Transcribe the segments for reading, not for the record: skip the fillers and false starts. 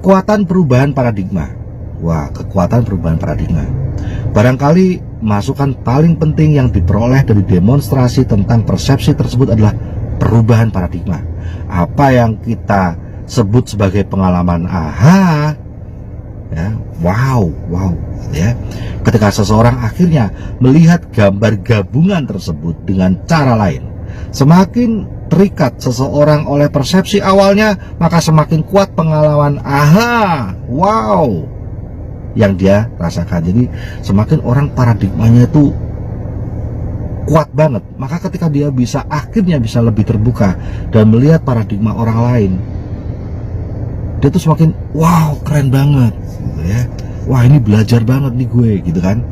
Kekuatan perubahan paradigma. Wah, kekuatan perubahan paradigma. Barangkali masukan paling penting yang diperoleh dari demonstrasi tentang persepsi tersebut adalah perubahan paradigma. Apa yang kita sebut sebagai pengalaman aha, ya, wow, ya. Ketika seseorang akhirnya melihat gambar gabungan tersebut dengan cara lain, semakin terikat seseorang oleh persepsi awalnya, maka semakin kuat pengalaman aha, wow yang dia rasakan. Jadi semakin orang paradigmanya itu kuat banget, maka ketika dia akhirnya bisa lebih terbuka dan melihat paradigma orang lain, dia tuh semakin wow, keren banget gitu ya. Wah, ini belajar banget nih gue gitu kan.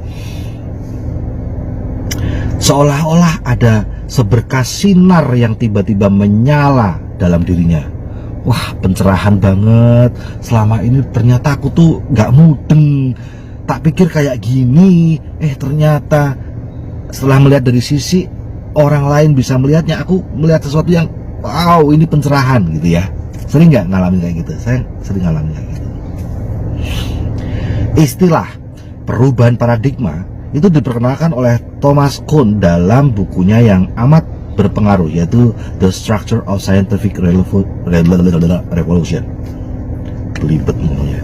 Seolah-olah ada seberkas sinar yang tiba-tiba menyala dalam dirinya. Wah, pencerahan banget. Selama ini ternyata aku tuh gak mudeng, tak pikir kayak gini. Ternyata setelah melihat dari sisi orang lain bisa melihatnya, aku melihat sesuatu yang wow, ini pencerahan gitu ya. Sering gak ngalamin kayak gitu? Saya sering ngalamin kayak gitu. Istilah perubahan paradigma itu diperkenalkan oleh Thomas Kuhn dalam bukunya yang amat berpengaruh, yaitu The Structure of Scientific Revolution. Belibet namanya.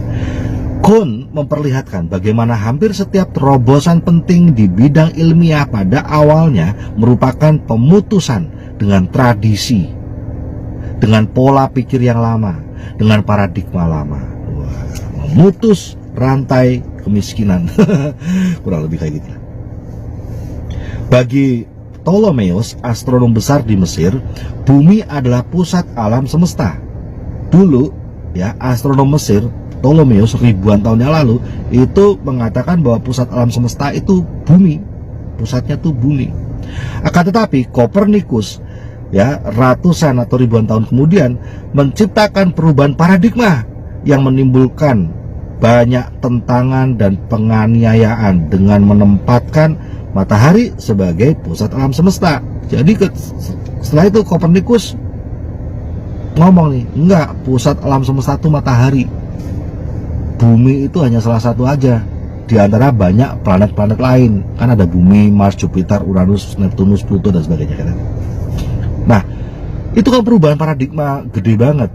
Kuhn memperlihatkan bagaimana hampir setiap terobosan penting di bidang ilmiah pada awalnya merupakan pemutusan dengan tradisi, dengan pola pikir yang lama, dengan paradigma lama. Wah, memutus rantai kemiskinan. Kurang lebih kayak gitu. Bagi Ptolemeus, astronom besar di Mesir, bumi adalah pusat alam semesta. Dulu ya, astronom Mesir Ptolemeus ribuan tahun yang lalu itu mengatakan bahwa pusat alam semesta itu bumi, pusatnya tuh bumi. Akan tetapi Kopernikus ya, ratusan atau ribuan tahun kemudian menciptakan perubahan paradigma yang menimbulkan banyak tentangan dan penganiayaan dengan menempatkan matahari sebagai pusat alam semesta. Jadi setelah itu Kopernikus ngomong nih, enggak, pusat alam semesta itu matahari, bumi itu hanya salah satu aja di antara banyak planet-planet lain. Kan ada bumi, Mars, Jupiter, Uranus, Neptunus, Pluto dan sebagainya kan. Nah, itu kan perubahan paradigma gede banget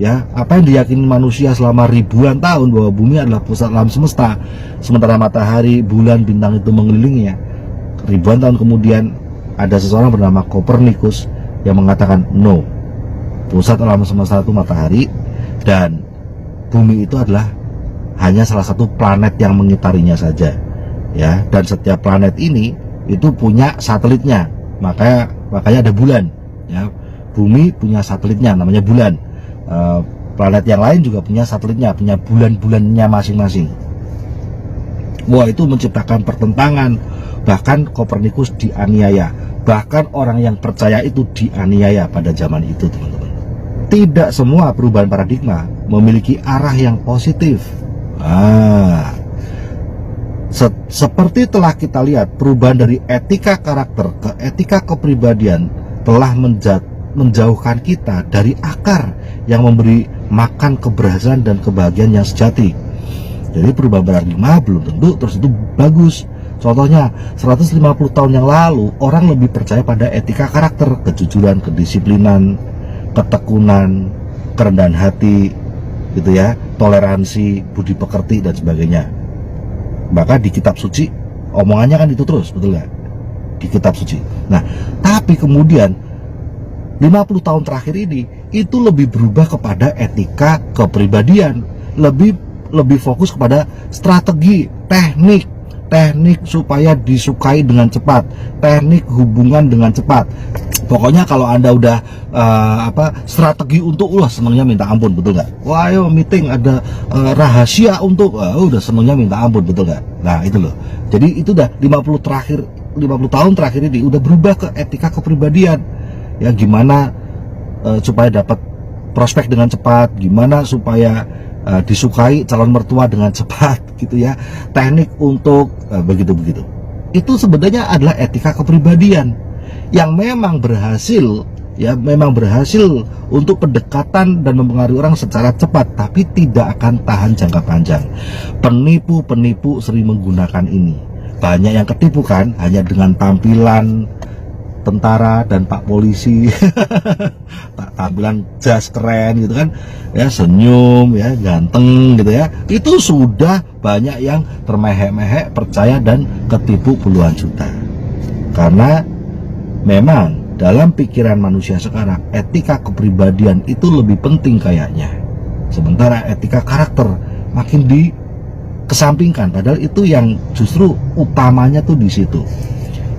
ya. Apa yang diyakini manusia selama ribuan tahun bahwa bumi adalah pusat alam semesta, sementara matahari, bulan, bintang itu mengelilinginya. Ribuan tahun kemudian ada seseorang bernama Kopernikus yang mengatakan no, pusat alam semesta itu matahari dan bumi itu adalah hanya salah satu planet yang mengitarinya saja ya. Dan setiap planet ini itu punya satelitnya, makanya ada bulan ya. Bumi punya satelitnya namanya bulan. Planet yang lain juga punya satelitnya, punya bulan-bulannya masing-masing. Wah, itu menciptakan pertentangan. Bahkan Kopernikus dianiaya, bahkan orang yang percaya itu dianiaya pada zaman itu, teman-teman. Tidak semua perubahan paradigma memiliki arah yang positif. Seperti telah kita lihat, perubahan dari etika karakter ke etika kepribadian telah menjauhkan kita dari akar yang memberi makan keberhasilan dan kebahagiaan yang sejati. Jadi perubahan paradigma belum tentu terus itu bagus. Contohnya 150 tahun yang lalu orang lebih percaya pada etika karakter, kejujuran, kedisiplinan, ketekunan, kerendahan hati gitu ya, toleransi, budi pekerti dan sebagainya. Maka di kitab suci omongannya kan itu terus, betul nggak? Di kitab suci. Nah, tapi kemudian 50 tahun terakhir ini itu lebih berubah kepada etika kepribadian, lebih fokus kepada strategi, teknik supaya disukai dengan cepat, teknik hubungan dengan cepat. Pokoknya kalau Anda udah strategi untuk senangnya minta ampun, betul nggak? Wah, ayo meeting ada rahasia untuk udah senangnya minta ampun, betul nggak? Nah, itu loh. Jadi itu udah 50 tahun terakhir ini udah berubah ke etika kepribadian. Ya, gimana supaya dapat prospek dengan cepat, gimana supaya disukai calon mertua dengan cepat gitu ya, teknik untuk begitu-begitu. Itu sebenarnya adalah etika kepribadian yang memang berhasil ya memang berhasil untuk pendekatan dan mempengaruhi orang secara cepat, tapi tidak akan tahan jangka panjang. Penipu-penipu sering menggunakan ini. Banyak yang ketipu kan, hanya dengan tampilan tentara dan pak polisi, tampilan jas keren gitu kan, ya senyum, ya ganteng gitu ya, itu sudah banyak yang termehek-mehek, percaya dan ketipu puluhan juta. Karena memang dalam pikiran manusia sekarang etika kepribadian itu lebih penting kayaknya, sementara etika karakter makin dikesampingkan, padahal itu yang justru utamanya tuh di situ.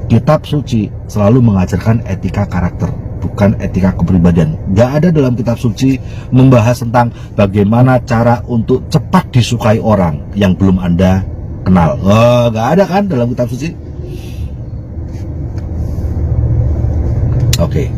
Kitab suci selalu mengajarkan etika karakter, bukan etika kepribadian. Gak ada dalam kitab suci membahas tentang bagaimana cara untuk cepat disukai orang yang belum Anda kenal. Oh, gak ada kan dalam kitab suci? Oke.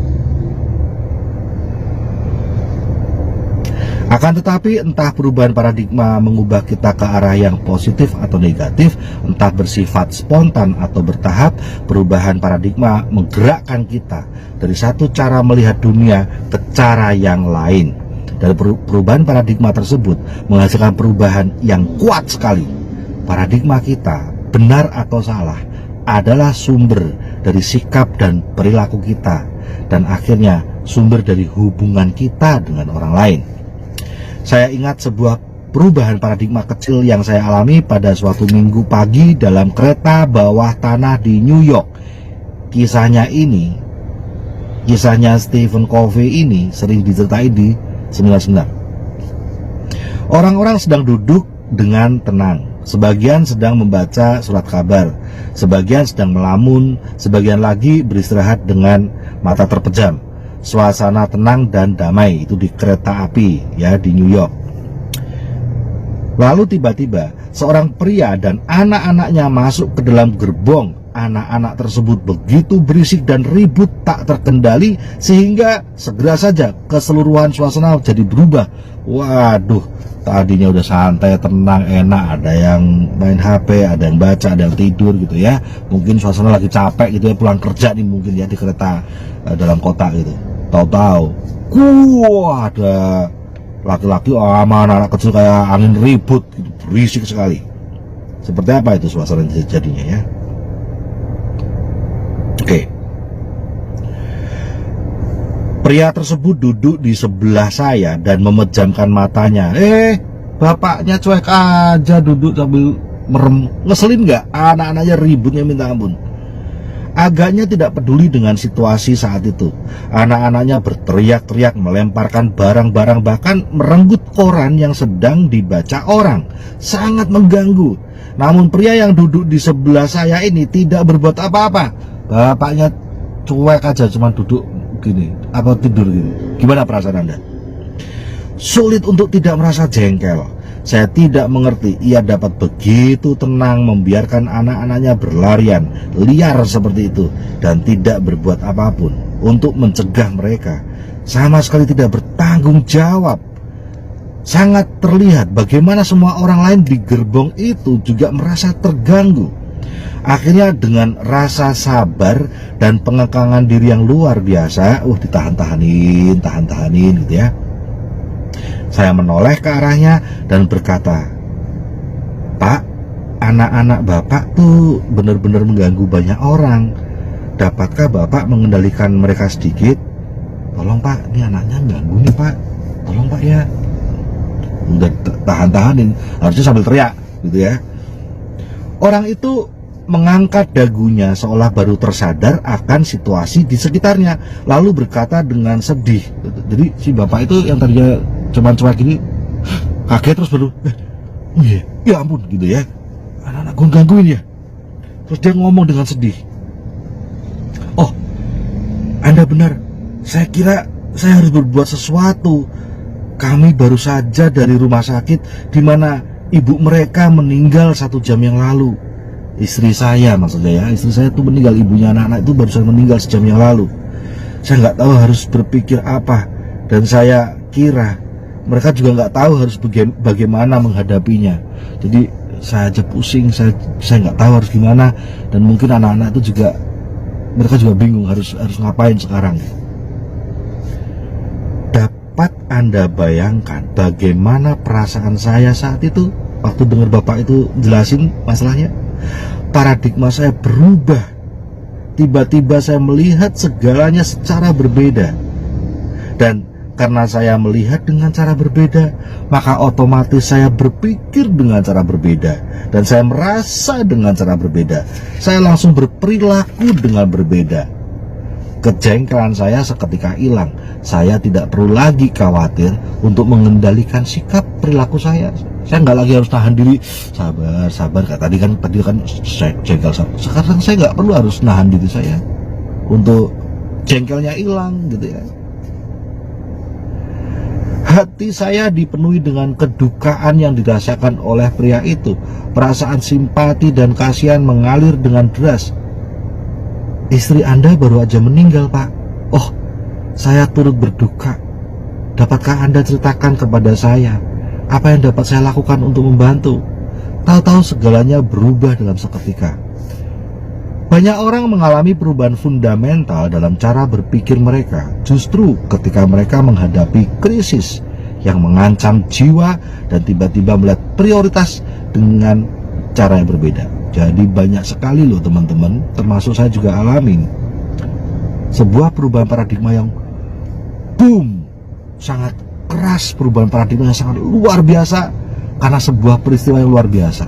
Akan tetapi entah perubahan paradigma mengubah kita ke arah yang positif atau negatif, entah bersifat spontan atau bertahap, perubahan paradigma menggerakkan kita dari satu cara melihat dunia ke cara yang lain. Dan perubahan paradigma tersebut menghasilkan perubahan yang kuat sekali. Paradigma kita, benar atau salah, adalah sumber dari sikap dan perilaku kita, dan akhirnya sumber dari hubungan kita dengan orang lain. Saya ingat sebuah perubahan paradigma kecil yang saya alami pada suatu minggu pagi dalam kereta bawah tanah di New York. Kisahnya Stephen Covey ini sering diceritai di 99. Orang-orang sedang duduk dengan tenang. Sebagian sedang membaca surat kabar, sebagian sedang melamun, sebagian lagi beristirahat dengan mata terpejam. Suasana tenang dan damai itu di kereta api ya di New York. Lalu tiba-tiba seorang pria dan anak-anaknya masuk ke dalam gerbong. Anak-anak tersebut begitu berisik dan ribut tak terkendali sehingga segera saja keseluruhan suasana jadi berubah. Waduh, tadinya udah santai, tenang, enak, ada yang main HP, ada yang baca, ada yang tidur gitu ya. Mungkin suasana lagi capek gitu ya, pulang kerja nih mungkin ya di kereta dalam kota gitu. Tahu-tahu, ada laki-laki sama anak-anak kecil kayak angin ribut gitu, berisik sekali. Seperti apa itu suasana jadinya ya? Oke. Pria tersebut duduk di sebelah saya dan memejamkan matanya. Bapaknya cuek aja duduk sambil merem. Ngeselin nggak? Anak-anaknya ributnya minta ampun. Agaknya tidak peduli dengan situasi saat itu. Anak-anaknya berteriak-teriak, melemparkan barang-barang, bahkan merenggut koran yang sedang dibaca orang. Sangat mengganggu. Namun pria yang duduk di sebelah saya ini tidak berbuat apa-apa. Bapaknya cuek aja, cuma duduk gini, apa tidur gini. Gimana perasaan Anda? Sulit untuk tidak merasa jengkel. Saya tidak mengerti ia dapat begitu tenang membiarkan anak-anaknya berlarian liar seperti itu dan tidak berbuat apapun untuk mencegah mereka. Sama sekali tidak bertanggung jawab. Sangat terlihat bagaimana semua orang lain di gerbong itu juga merasa terganggu. Akhirnya dengan rasa sabar dan pengekangan diri yang luar biasa, ditahan-tahanin gitu ya. Saya menoleh ke arahnya dan berkata, "Pak, anak-anak Bapak tuh benar-benar mengganggu banyak orang. Dapatkah Bapak mengendalikan mereka sedikit? Tolong Pak, ini anaknya ganggu nih Pak. Tolong Pak ya." Udah tahan-tahanin, harusnya sambil teriak gitu ya. Orang itu mengangkat dagunya seolah baru tersadar akan situasi di sekitarnya, lalu berkata dengan sedih. Jadi si bapak itu yang tadinya cuman gini kaget terus baru oh iya, ya ampun gitu ya, anak-anak gue gangguin ya. Terus dia ngomong dengan sedih, "Oh, Anda benar, saya kira saya harus berbuat sesuatu. Kami baru saja dari rumah sakit di mana ibu mereka meninggal 1 jam yang lalu." Istri saya maksudnya ya, istri saya itu meninggal, ibunya anak-anak itu baru saja meninggal sejam yang lalu. Saya nggak tahu harus berpikir apa, dan saya kira mereka juga nggak tahu harus bagaimana menghadapinya. Jadi saya aja pusing, saya nggak tahu harus gimana, dan mungkin anak-anak itu juga mereka juga bingung harus ngapain sekarang. dapat Anda bayangkan bagaimana perasaan saya saat itu waktu dengar Bapak itu jelasin masalahnya? Paradigma saya berubah. Tiba-tiba saya melihat segalanya secara berbeda. Dan karena saya melihat dengan cara berbeda, maka otomatis saya berpikir dengan cara berbeda. Dan saya merasa dengan cara berbeda. Saya langsung berperilaku dengan berbeda. Kejengkelan saya seketika hilang. Saya tidak perlu lagi khawatir untuk mengendalikan sikap perilaku saya. Saya nggak lagi harus tahan diri. Sabar. Tadi kan saya jengkel. Sekarang saya nggak perlu harus nahan diri saya untuk jengkelnya hilang, gitu ya. Hati saya dipenuhi dengan kedukaan yang dirasakan oleh pria itu. Perasaan simpati dan kasihan mengalir dengan deras. Istri Anda baru aja meninggal, Pak. Oh, saya turut berduka. Dapatkah Anda ceritakan kepada saya apa yang dapat saya lakukan untuk membantu? Tahu-tahu segalanya berubah dalam seketika. Banyak orang mengalami perubahan fundamental dalam cara berpikir mereka, justru ketika mereka menghadapi krisis yang mengancam jiwa dan tiba-tiba melihat prioritas dengan cara yang berbeda. Jadi banyak sekali loh teman-teman, termasuk saya juga alamin sebuah perubahan paradigma yang boom, sangat keras, perubahan paradigma yang sangat luar biasa karena sebuah peristiwa yang luar biasa,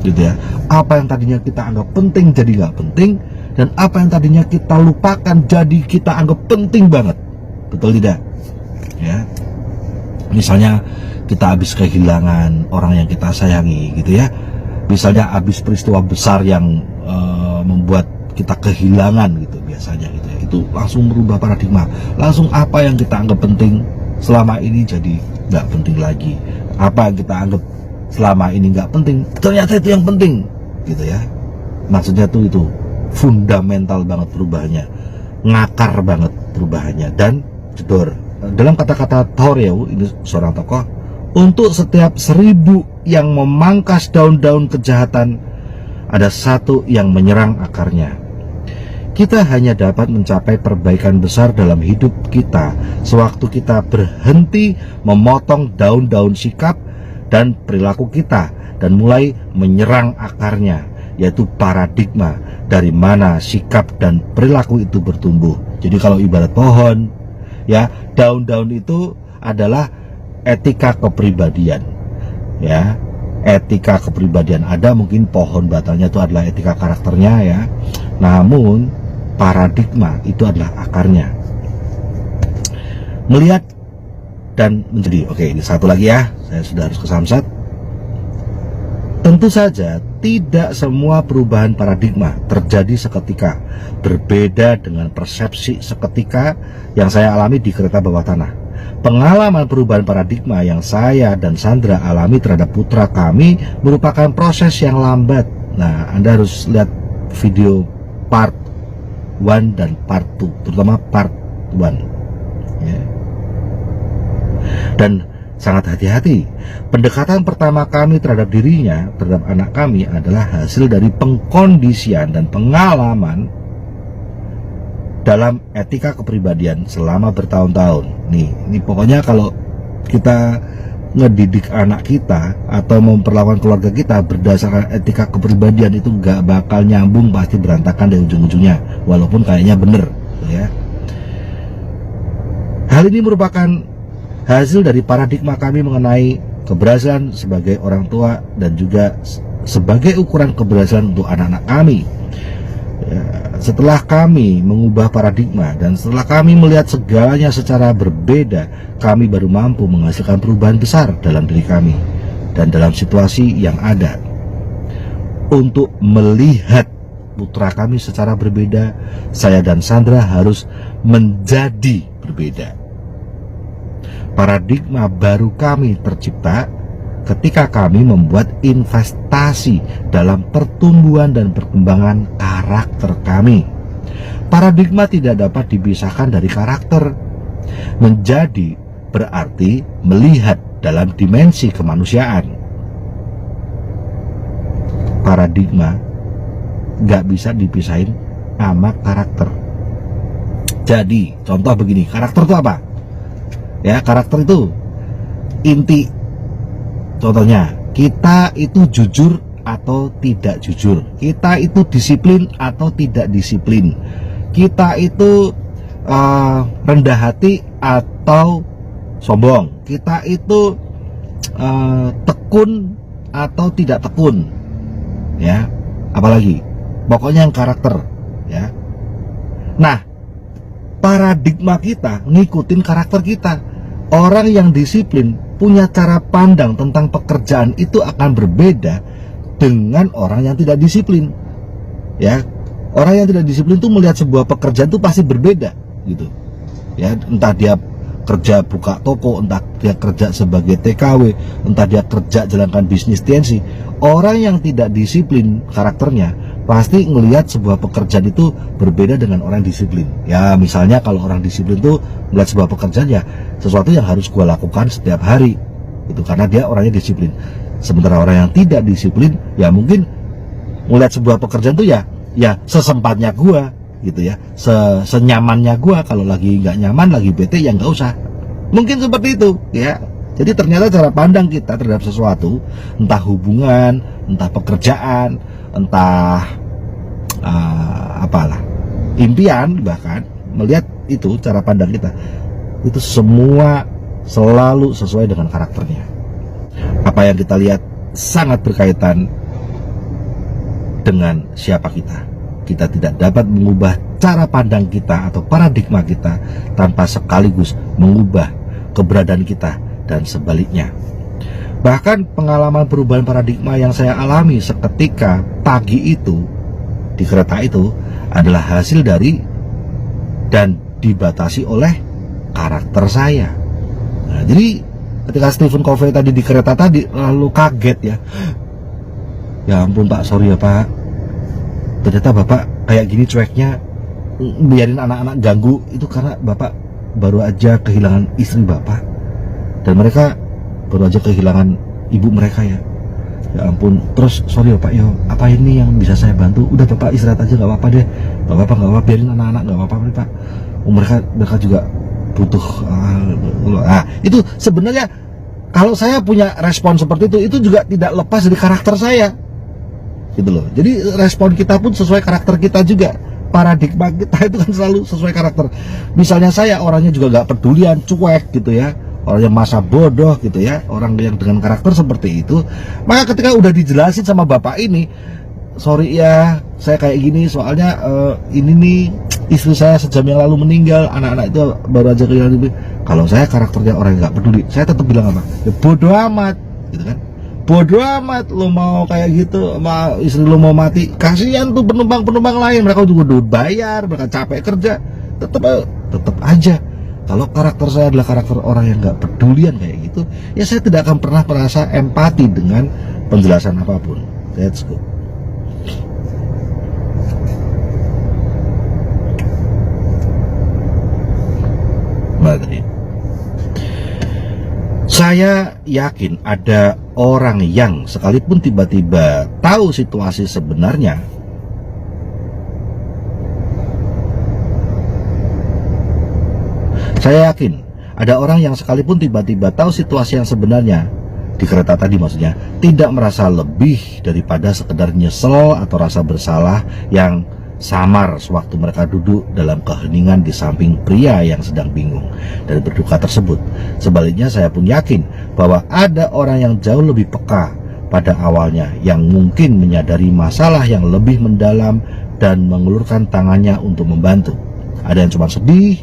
gitu ya. Apa yang tadinya kita anggap penting jadi nggak penting, dan apa yang tadinya kita lupakan jadi kita anggap penting banget, betul tidak? Ya, misalnya kita habis kehilangan orang yang kita sayangi, gitu ya. Misalnya habis peristiwa besar yang membuat kita kehilangan, gitu biasanya, gitu ya. Itu langsung merubah paradigma. Langsung apa yang kita anggap penting selama ini jadi nggak penting lagi. Apa yang kita anggap selama ini nggak penting, ternyata itu yang penting, gitu ya. Maksudnya tuh itu fundamental banget perubahannya, ngakar banget perubahannya. Dan jedor, dalam kata-kata Thoreau, ini seorang tokoh, untuk setiap 1000 yang memangkas daun-daun kejahatan, ada satu yang menyerang akarnya. Kita hanya dapat mencapai perbaikan besar dalam hidup kita sewaktu kita berhenti memotong daun-daun sikap dan perilaku kita dan mulai menyerang akarnya, yaitu paradigma dari mana sikap dan perilaku itu bertumbuh. Jadi kalau ibarat pohon, ya, daun-daun itu adalah etika kepribadian. Ya, etika kepribadian ada, mungkin pohon batangnya itu adalah etika karakternya, ya. Namun paradigma itu adalah akarnya. Melihat dan menjadi. Oke, ini satu lagi ya, saya sudah harus ke Samsat. Tentu saja tidak semua perubahan paradigma terjadi seketika. Berbeda dengan persepsi seketika yang saya alami di kereta bawah tanah. Pengalaman perubahan paradigma yang saya dan Sandra alami terhadap putra kami merupakan proses yang lambat. Nah, Anda harus lihat video part 1 dan part 2, terutama part 1, ya. Dan sangat hati-hati. Pendekatan pertama kami terhadap dirinya, terhadap anak kami, adalah hasil dari pengkondisian dan pengalaman dalam etika kepribadian selama bertahun-tahun. Ini pokoknya kalau kita ngedidik anak kita atau memperlakukan keluarga kita berdasarkan etika kepribadian, itu gak bakal nyambung, pasti berantakan dari ujung-ujungnya, walaupun kayaknya bener, ya. Hal ini merupakan hasil dari paradigma kami mengenai keberhasilan sebagai orang tua dan juga sebagai ukuran keberhasilan untuk anak-anak kami. Ya, setelah kami mengubah paradigma dan setelah kami melihat segalanya secara berbeda, kami baru mampu menghasilkan perubahan besar dalam diri kami dan dalam situasi yang ada. Untuk melihat putra kami secara berbeda, saya dan Sandra harus menjadi berbeda. Paradigma baru kami tercipta ketika kami membuat investasi dalam pertumbuhan dan perkembangan karakter kami. Paradigma tidak dapat dipisahkan dari karakter. Menjadi berarti melihat dalam dimensi kemanusiaan. Paradigma nggak bisa dipisahin sama karakter. Jadi contoh begini, karakter itu apa? Ya, karakter itu inti. Contohnya, kita itu jujur atau tidak jujur, kita itu disiplin atau tidak disiplin, kita itu rendah hati atau sombong, kita itu tekun atau tidak tekun, ya, apalagi, pokoknya yang karakter, ya. Nah, paradigma kita ngikutin karakter kita. Orang yang disiplin punya cara pandang tentang pekerjaan itu akan berbeda dengan orang yang tidak disiplin, ya. Orang yang tidak disiplin itu melihat sebuah pekerjaan itu pasti berbeda, gitu, ya. Entah dia kerja buka toko, entah dia kerja sebagai TKW, entah dia kerja jalankan bisnis TNC. Orang yang tidak disiplin karakternya pasti ngelihat sebuah pekerjaan itu berbeda dengan orang disiplin. Ya, misalnya kalau orang disiplin tuh melihat sebuah pekerjaan, ya sesuatu yang harus gua lakukan setiap hari, itu karena dia orangnya disiplin. Sementara orang yang tidak disiplin, ya mungkin melihat sebuah pekerjaan tuh ya sesempatnya gua, gitu ya, senyamannya gua. Kalau lagi nggak nyaman, lagi bete, ya nggak usah. Mungkin seperti itu, ya. Jadi ternyata cara pandang kita terhadap sesuatu, entah hubungan, entah pekerjaan, entah apalah, impian, bahkan melihat itu cara pandang kita itu semua selalu sesuai dengan karakternya. Apa yang kita lihat sangat berkaitan dengan siapa kita. Kita tidak dapat mengubah cara pandang kita atau paradigma kita tanpa sekaligus mengubah keberadaan kita dan sebaliknya. Bahkan pengalaman perubahan paradigma yang saya alami seketika pagi itu di kereta itu adalah hasil dari dan dibatasi oleh karakter saya. Nah, jadi ketika Stephen Covey tadi di kereta tadi lalu kaget, ya. Ya ampun Pak, sorry ya Pak. Ternyata Bapak kayak gini cueknya, biarin anak-anak ganggu, itu karena Bapak baru aja kehilangan istri Bapak. Dan mereka baru aja kehilangan ibu mereka, ya. Ya ampun, terus sorry ya Pak, yo, apa ini yang bisa saya bantu? Udah Bapak istirahat aja, nggak apa-apa deh. Nggak apa-apa, nggak apa-apa, biarin anak-anak, nggak apa-apa nih Pak. Mereka juga butuh. Nah, itu sebenarnya kalau saya punya respon seperti itu juga tidak lepas dari karakter saya, gitu loh. Jadi respon kita pun sesuai karakter kita juga. Paradigma kita itu kan selalu sesuai karakter. Misalnya saya orangnya juga nggak pedulian, cuek gitu ya, orang yang masa bodoh gitu ya, orang yang dengan karakter seperti itu, maka ketika udah dijelasin sama bapak ini, sorry ya saya kayak gini soalnya ini nih istri saya sejam yang lalu meninggal, anak-anak itu baru aja kehilangan ibu. Kalau saya karakternya orang yang nggak peduli, saya tetap bilang apa? Ya bodoh amat, gitu kan? Bodoh amat, lo mau kayak gitu sama istri lo mau mati, kasihan tuh penumpang-penumpang lain, mereka juga udah bayar, mereka capek kerja, tetap aja. Kalau karakter saya adalah karakter orang yang nggak pedulian kayak gitu, ya saya tidak akan pernah merasa empati dengan penjelasan apapun. That's good. Materi. Saya yakin ada orang yang sekalipun tiba-tiba tahu situasi sebenarnya, saya yakin ada orang yang sekalipun tiba-tiba tahu situasi yang sebenarnya di kereta tadi, maksudnya tidak merasa lebih daripada sekedar nyesel atau rasa bersalah yang samar sewaktu mereka duduk dalam keheningan di samping pria yang sedang bingung dan berduka tersebut. Sebaliknya saya pun yakin bahwa ada orang yang jauh lebih peka pada awalnya, yang mungkin menyadari masalah yang lebih mendalam dan mengulurkan tangannya untuk membantu. Ada yang cuma sedih,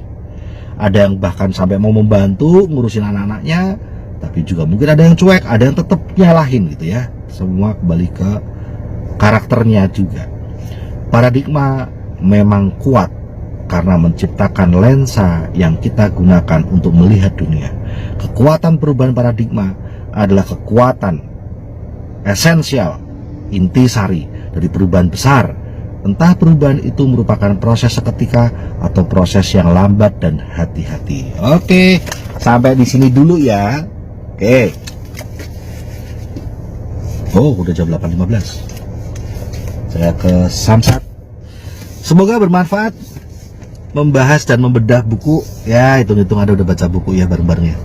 ada yang bahkan sampai mau membantu ngurusin anak-anaknya, tapi juga mungkin ada yang cuek, ada yang tetap nyalahin gitu ya. Semua kembali ke karakternya juga. Paradigma memang kuat karena menciptakan lensa yang kita gunakan untuk melihat dunia. Kekuatan perubahan paradigma adalah kekuatan esensial, intisari dari perubahan besar. Entah perubahan itu merupakan proses seketika atau proses yang lambat dan hati-hati. Oke, sampai di sini dulu ya. Oke. Oh, udah jam 8.15. Saya ke Samsat. Semoga bermanfaat. membahas dan membedah buku. Ya, hitung-hitung Anda udah baca buku ya bareng-bareng ya.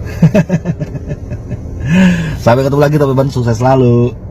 Sampai ketemu lagi teman-teman, sukses selalu.